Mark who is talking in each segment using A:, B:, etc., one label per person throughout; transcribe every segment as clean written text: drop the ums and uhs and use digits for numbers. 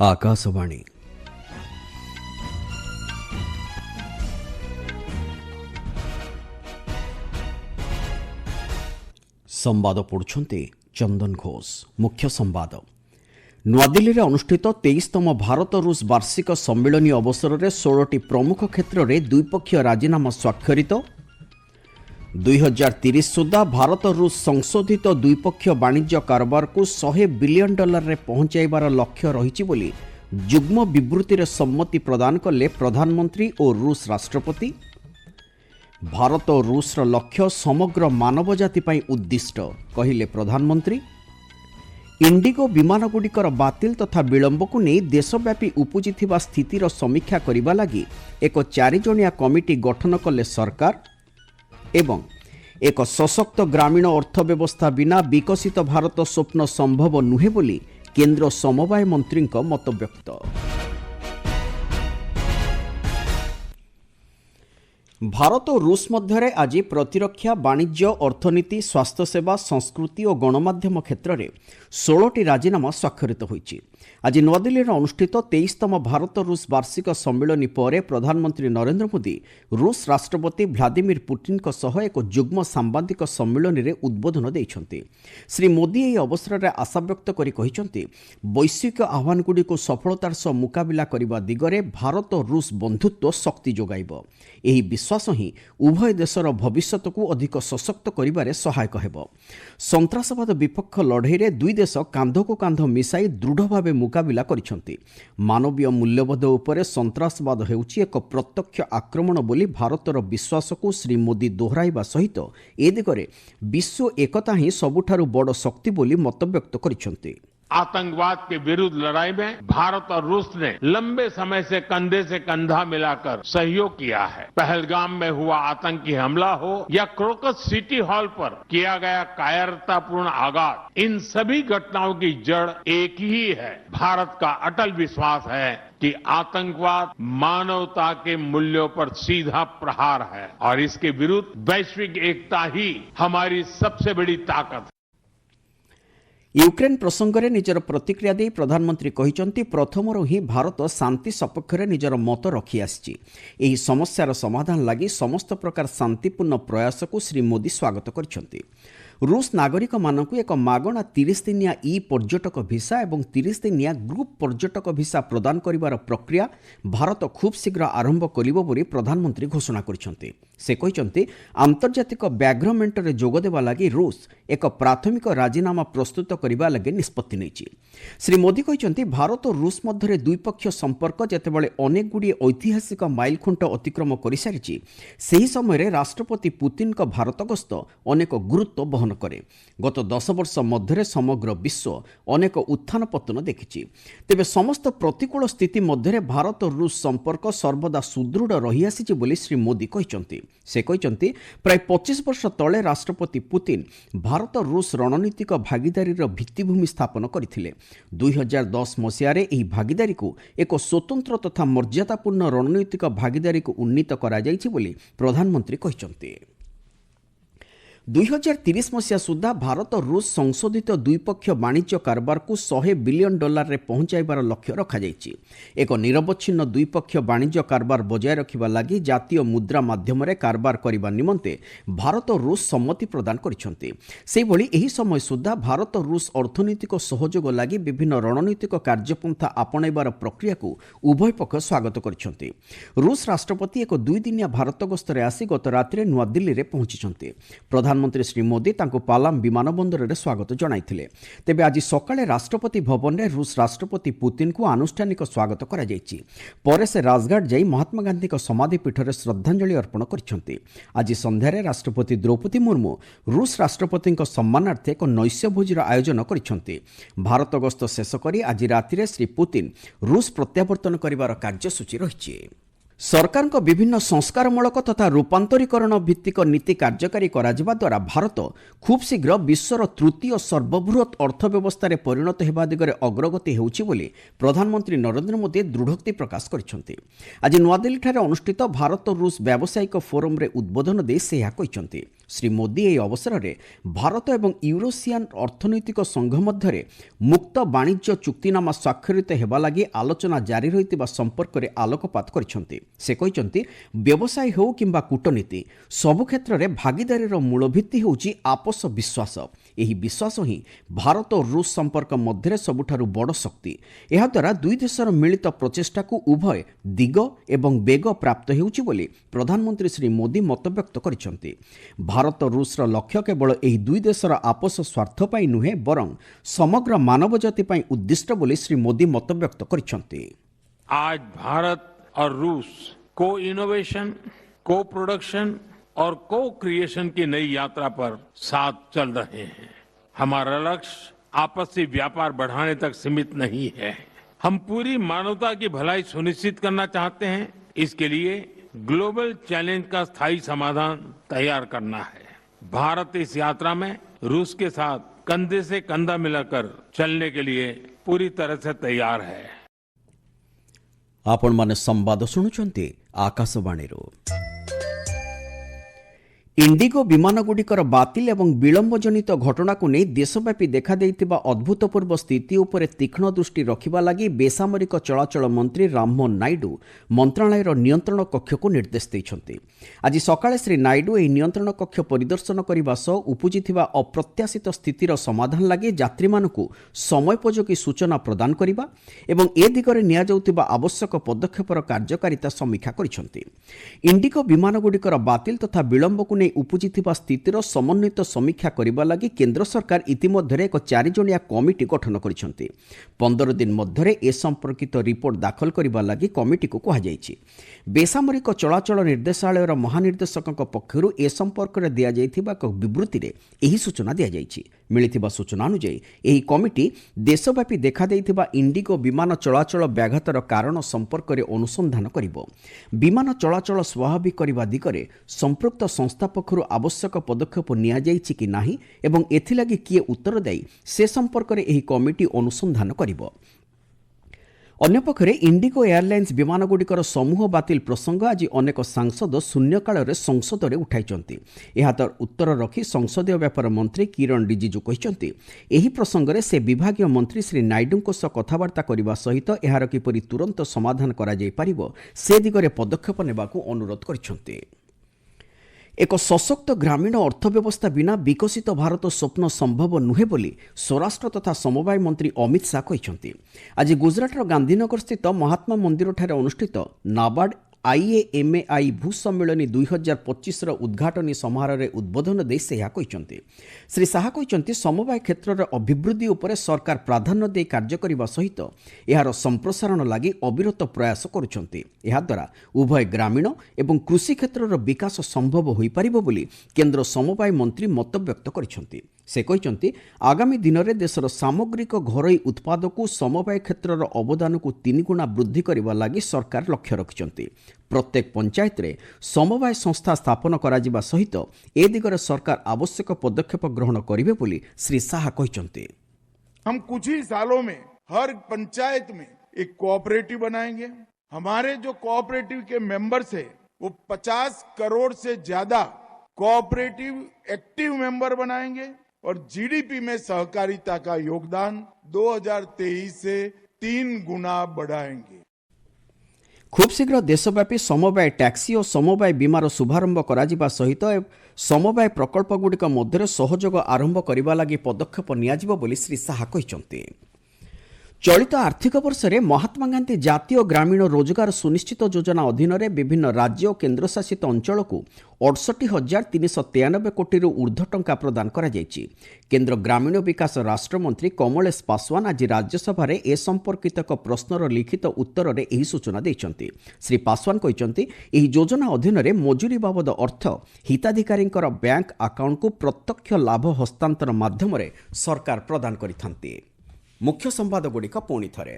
A: आकाशवाणी संवाद पढ़ुछन्ते चंदन घोष। मुख्य संवाद नुआदिल्ली रे अनुष्ठित 23तम भारत रूस वार्षिक सम्मेलन अवसर में 16टी प्रमुख क्षेत्र में द्विपक्षीय राजीनामा स्वाक्षरित। 2030 सुधा भारत रूस संशोधित द्विपक्षीय वाणिज्य कारोबार को $100 बिलियन रे पहुंचाइबार लक्ष्य रही बोली युग्म विवृत्ति रे सम्मति प्रदान कले प्रधानमंत्री और रूस राष्ट्रपति। भारत और रूस लक्ष्य समग्र मानव जाति पई उद्दिष्ट कहिले प्रधानमंत्री। इंडिगो विमानगुड़िकर बातिल तथा विलंब को नहीं देशव्यापी उपजिथिबा स्थितिर समीक्षा करिबा लागि एक 4 जणिया कमिटी गठन कले सरकार। एवं एक सशक्त ग्रामीण अर्थव्यवस्था बिना विकसित भारत स्वप्न संभव नुहे बोली केंद्र समवाय मंत्री मत व्यक्त। भारत और रूस मध्य आज प्रतिरक्षा वाणिज्य अर्थनीति स्वास्थ्य सेवा संस्कृति और गणमाध्यम क्षेत्र में 16टी राजीनामा स्वाक्षरित होईछि। आज नुआदिल्ली में अनुष्ठित 23तम भारत रूस वार्षिक सम्मेलन पर प्रधानमंत्री नरेंद्र मोदी रूस राष्ट्रपति व्लादिमीर पुतिन सह एक युग्म सांबादिक सम्मेलन में उद्बोधन देइछन्ति। श्री मोदी यह अवसर में आशा व्यक्त करि कहिछन्ति वैश्विक आह्वानगुड़िक सफलतार सह मुकाबिला करने दिगरे भारत और रूस बंधुत्व शक्ति जोगाइब। एही विश्वास ही उभय देशर भविष्यत को अधिक सशक्त करिबारे सहायक हेब। संत्रासवाद विपक्ष लड़ाई रे दुई देश कांध को कांध मिसाई दृढ़ भाव मुकाबिला करिसेंति। मानवीय मूल्यबोध उपरे संत्रासवाद हेउछि एक प्रत्यक्ष आक्रमण बोली भारतर विश्वास को श्री मोदी दोहराइबा सहित ए दिगरे विश्व एकता ही सबुठारु बड़ शक्ति बोली मतव्यक्त करिसेंति।
B: आतंकवाद के विरुद्ध लड़ाई में भारत और रूस ने लंबे समय से कंधा मिलाकर सहयोग किया है। पहलगाम में हुआ आतंकी हमला हो या क्रोकस सिटी हॉल पर किया गया कायरतापूर्ण आघात, इन सभी घटनाओं की जड़ एक ही है। भारत का अटल विश्वास है कि आतंकवाद मानवता के मूल्यों पर सीधा प्रहार है और इसके विरुद्ध वैश्विक एकता ही हमारी सबसे बड़ी ताकत है।
A: यूक्रेन प्रसंग में निजर प्रतिक्रिया दे प्रधानमंत्री कहिसंति प्रथमरु ही भारत शांति सपक्ष में निजर मत रखी आछि। एही समस्यार समाधान लागि समस्त प्रकार शांतिपूर्ण प्रयास को श्री मोदी स्वागत करिसंति। रूस नागरिक मानकु एक मागणा 30 दिनिया ई पर्यटक भिसा एवं 30 दिनिया ग्रुप पर्यटक भिसा प्रदान करिवार प्रक्रिया भारत खूब शीघ्र आरंभ करिबो बोली प्रधानमंत्री घोषणा करिसंति। से कहिसंति आंतर्जातिक व्याघ्र मेंटरे जोग देवा लागि रूस एक प्राथमिक राजीनामा प्रस्तुत करिबा लागि निष्पत्ति नेछि। श्री मोदी कहिसंति भारत और रूस मध्य द्विपक्षीय संपर्क जेतेबेले अनेक गुडी ऐतिहासिक माइलखुंट अतिक्रम करि सारिछि, सेही समय राष्ट्रपति पुतिन का भारत गस्त अनेक गुरुत्व बहन करे। गत 10 वर्ष मध्य समग्र विश्व अनेक उत्थान पतन देखिछि। तेबे समस्त प्रतिकूल स्थिति मध्य भारत और रूस संपर्क सर्वदा सुदृढ़ रही आसिछि बोली श्री मोदी कहिसंति। से कहिसंति प्राय 25 वर्ष तले राष्ट्रपति पुतिन भारत और रूस रणनीतिक भागीदारी भित्तिभूमि स्थापन करथिले। 2010 मसीह एही भागीदारी को एक स्वतंत्र तथा मर्यादापूर्ण रणनीतिक भागीदारी को उन्नीत करा जायछि बोली प्रधानमंत्री कहिसंति। 2030 मसीहा सुधा भारत और रूस संशोधित द्विपक्षीय वाणिज्य कारोबार को $100 बिलियन रे पहुंचाइबार लक्ष्य रखा जायछि। एक निरवच्छिन्न द्विपक्षीय वाणिज्य कारोबार बजाय रखिबा लागि जातीय मुद्रा माध्यम कारोबार करबा निमंते भारत और रूस सम्मति प्रदान करिसंति। सेहि भली एही समय सुधा भारत और रूस अर्थनैतिक सहयोग लागि विभिन्न रणनीतिक कार्यपंथा आपणाइबार प्रक्रिया को उभय पक्ष स्वागत करिसंति। रूस राष्ट्रपति एक 2 दिनिया भारत गस्तरे आसी गत रात्रि नुआदिल्ली रे पहुंचिसंति। प्रधानमंत्री श्री मोदी तांको पालाम विमानबंदर रे स्वागत जणाइथिले। तेबे आज सकाळे राष्ट्रपति भवन रे रूस राष्ट्रपति पुतिन को आनुष्ठानिक स्वागत करा जायछि। परे से राजघाट जाई महात्मा गांधी को समाधि पीठ रे श्रद्धांजलि अर्पण करिसंति। आज संध्यारे राष्ट्रपति द्रौपदी मुर्मू रूस राष्ट्रपति सम्मानार्थे एक नैश्य भोजर आयोजन करिसंति। भारत गस्त शेष करी आज रातिरे श्री पुतिन रूस प्रत्यावर्तन करिवार कार्यसूची रहिछि। सरकार को विभिन्न संस्कारमूलक तथा रूपांतरीकरण भित्तिक नीति कार्यकारी कराजिबा द्वारा भारत खूब शीघ्र विश्वर तृतीय सर्वबृहत अर्थव्यवस्था रे परिणत हेबा दिगरे अग्रगति हेउछि बोली प्रधानमंत्री नरेंद्र मोदी दृढ़ोक्ति प्रकाश करिसंति। आज नुआदिल्ली ठारे अनुष्ठित भारत रूस व्यावसायिक फोरम रे उद्बोधन दे से कहिसंति। ଶ୍ରୀ ମୋଦି ଏହି ଅବସରରେ ଭାରତ ଏବଂ ୟୁରୋସିଆନ୍ ଅର୍ଥନୈତିକ ସଂଘ ମଧ୍ୟରେ ମୁକ୍ତ ବାଣିଜ୍ୟ ଚୁକ୍ତିନାମା ସ୍ୱାକ୍ଷରିତ ହେବା ଲାଗି ଆଲୋଚନା ଜାରି ରହିଥିବା ସମ୍ପର୍କରେ ଆଲୋକପାତ କରିଛନ୍ତି। ସେ କହିଛନ୍ତି ବ୍ୟବସାୟ ହେଉ କିମ୍ବା କୂଟନୀତି ସବୁ କ୍ଷେତ୍ରରେ ଭାଗିଦାରୀର ମୂଳଭିତ୍ତି ହେଉଛି ଆପୋଷ ବିଶ୍ୱାସ। ଏହି ବିଶ୍ୱାସ ହିଁ ଭାରତ ଓ ରୁଷ ସମ୍ପର୍କ ମଧ୍ୟରେ ସବୁଠାରୁ ବଡ଼ ଶକ୍ତି। ଏହାଦ୍ୱାରା ଦୁଇ ଦେଶର ମିଳିତ ପ୍ରଚେଷ୍ଟାକୁ ଉଭୟ ଦିଗ ଏବଂ ବେଗ ପ୍ରାପ୍ତ ହେଉଛି ବୋଲି ପ୍ରଧାନମନ୍ତ୍ରୀ ଶ୍ରୀ ମୋଦି ମତବ୍ୟକ୍ତ କରିଛନ୍ତି। ଭାରତ ରୁଷର ଲକ୍ଷ୍ୟ କେବଳ ଏହି ଦୁଇ ଦେଶର ଆପୋଷ ସ୍ୱାର୍ଥ ପାଇଁ ନୁହେଁ ବରଂ ସମଗ୍ର ମାନବ ଜାତି ପାଇଁ ଉଦ୍ଦିଷ୍ଟ ବୋଲି ଶ୍ରୀ ମୋଦି ମତବ୍ୟକ୍ତ କରିଛନ୍ତି।
B: आज भारत और रूस को इनोवेशन, को प्रोडक्शन और को क्रिएशन की नई यात्रा पर साथ चल रहे हैं। हमारा लक्ष्य आपसी व्यापार बढ़ाने तक सीमित नहीं है। हम पूरी मानवता की भलाई सुनिश्चित करना चाहते हैं। इसके लिए ग्लोबल चैलेंज का स्थायी समाधान तैयार करना है। भारत इस यात्रा में रूस के साथ कंधे से कंधा मिलाकर चलने के लिए पूरी तरह से तैयार है।
A: आपण माने संवाद शुणुचंती आकाशवाणीरो। इंडिगो विमानगुड़िकर बातिल एवं विलंब जनित घटना को नहीं देशव्यापी देखा देइतिबा अद्भुतपूर्व स्थिति उपरे तीक्ष्ण दृष्टि रखिबा लागि बेसामरिक चलाचल मंत्री राममोहन नायडू मंत्रालयर नियंत्रण कक्ष को निर्देश दैछन्ति। आज सकाळे श्री नायडू एही नियंत्रण कक्ष परिदर्शन करबा सह उपुजिथिबा अप्रत्याशित स्थितिर समाधान लागि यात्रीमानकु समयोपयोगी सूचना प्रदान करिबा एवं ए दिगरे निया जाउतिबा आवश्यक पदक्षेपर कार्यकारिता समीक्षा करिसन्ति। इंडिगो विमानगुड़िकर बातिल तथा विलंब को उपुजिथिबा स्थितिर समन्वित समीक्षा करबा लागि केंद्र सरकार इतिमध्ये एक 4 जणिया कमिटी गठन करिसन्ति। 15 दिन मध्यरे ए संपर्कित रिपोर्ट दाखल करबा लागि कमिटी को कहा जायछि। बेसामरिक चलाचल निर्देशालयर महानिर्देशकक पक्षरु ए संपर्क रे दिया जायथिबा एक विवृत्ति रे एही सूचना दिया जायछि। मिलिथिबा सूचना अनुसार एही कमिटी देशव्यापी देखा देइथिबा इंडिगो विमान चलाचल व्याघातर कारण संपर्क रे अनुसंधान करिवो। विमान चलाचल स्वाभाविक करबा दिगरे संपृक्त संस्था पक्षरु आवश्यक पदक्षेप निया जायछि कि नाही एवं एथिलागि किए उत्तरदायी से संपर्क रे एही कमिटी अनुसंधान करिवो। अन्यपक्षरे इंडिगो एयरलाइंस विमानगुड़िकर समूह बातिल प्रसंग आज अनेक सांसद शून्यकाल संसद में उठाई। यातर उत्तर रखी संसदीय व्यापार मंत्री किरण रिजिजू कहते एही प्रसंग में से विभागीय मंत्री श्री नायडू सह कथबार्ता करने सहित यार किपरि तुरंत समाधान करा जाय परिबो से दिगरे पदक्षेप नेबाकू अनुरोध करछन्ते। एक सशक्त ग्रामीण अर्थव्यवस्था बिना विकसित भारत स्वप्न संभव नुहे बोली स्वराष्ट्र तथा समवाय मंत्री अमित शाह कहते। आज गुजरातर गांधीनगर स्थित महात्मा मंदिर ठारे अनुष्ठित नाबार्ड IAMAI भू सम्मेलनी 2025 उद्घाटनी समारोह में उद्बोधन दे से कहते। श्री शाह कहते समवाय क्षेत्र अभिवृद्धि उपरे सरकार प्राधान्य दे कार्य करने सहित यार संप्रसारण लगी अविरत प्रयास करुछन्ति। एहा द्वारा उभय ग्रामीण एवं कृषि क्षेत्र विकास संभव हो पारिबो बोली केंद्र समवाय मंत्री मतव्यक्त करिसन्ति। से कहते आगामी दिन में देशर सामग्रिक घरोई उत्पाद को समवाय क्षेत्र अवदान को 3 गुणा वृद्धि करने लगी सरकार लक्ष्य रखिछन्ति। प्रत्येक पंचायत रे समवाय संस्था स्थापन करा सहित ए दिगरे सरकार आवश्यक पदक्षेप ग्रहण करिवे बोली श्री शाह कहते।
C: हम कुछ ही सालों में हर पंचायत में एक कोऑपरेटिव बनाएंगे। हमारे जो कोऑपरेटिव के मेंबर्स है वो 50 करोड़ से ज्यादा कोऑपरेटिव एक्टिव मेंबर बनाएंगे और जीडीपी में सहकारिता का योगदान 2023 से 3 गुना बढ़ाएंगे।
A: खूब शीघ्र देशव्यापी समवाय टैक्सी और समवाय बीमार शुभारंभ करा सहित समवाय प्रकल्प गुड़िक मध्य सहयोग आरंभ करने लगी पदक्षेप नियाजिबो बोली श्री शाह कहते। चलित आर्थिक वर्ष में महात्मा गांधी जातीय ग्रामीण रोजगार सुनिश्चित योजना अधीन में विभिन्न राज्य और केन्द्रशासित अंचल को 68,393 कोटी ऊर्ध्व टंका प्रदान करा जायछि। केंद्र ग्रामीण विकास राष्ट्रमंत्री कमलेश पासवान आज राज्यसभा में ए संपर्कित एक प्रश्नर लिखित उत्तर में यही सूचना देइछन्ति। श्री पासवान कहते एही योजना अधीन में मजूरी बाबद अर्थ हिताधिकारी बैंक अकाउंट को प्रत्यक्ष लाभ हस्तांतर माध्यम सरकार प्रदान करिथान्ति। मुख्य संवाद गुड़िक पुणी थे।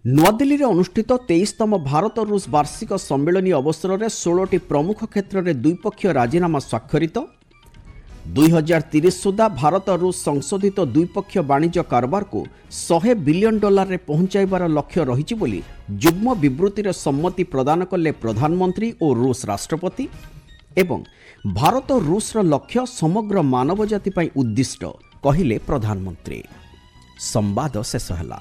A: नुआदिल्ली में अनुष्ठित 23तम भारत रूस वार्षिक सम्मेलन अवसर में 16टी प्रमुख क्षेत्र में द्विपक्षीय राजीनामा स्वाक्षरित। 2030 सुधा भारत रूस संशोधित द्विपक्षीय वाणिज्य कारोबार को $100 बिलियन रे पहुंचाइबार लक्ष्य रही जुग्म विवृत्तिर सम्मति प्रदान कले प्रधानमंत्री और रूस राष्ट्रपति। ଏବଂ ଭାରତ ରୁଷର ଲକ୍ଷ୍ୟ ସମଗ୍ର ମାନବ ଜାତି ପାଇଁ ଉଦ୍ଦିଷ୍ଟ କହିଲେ ପ୍ରଧାନମନ୍ତ୍ରୀ। ସମ୍ବାଦ ଶେଷ ହେଲା।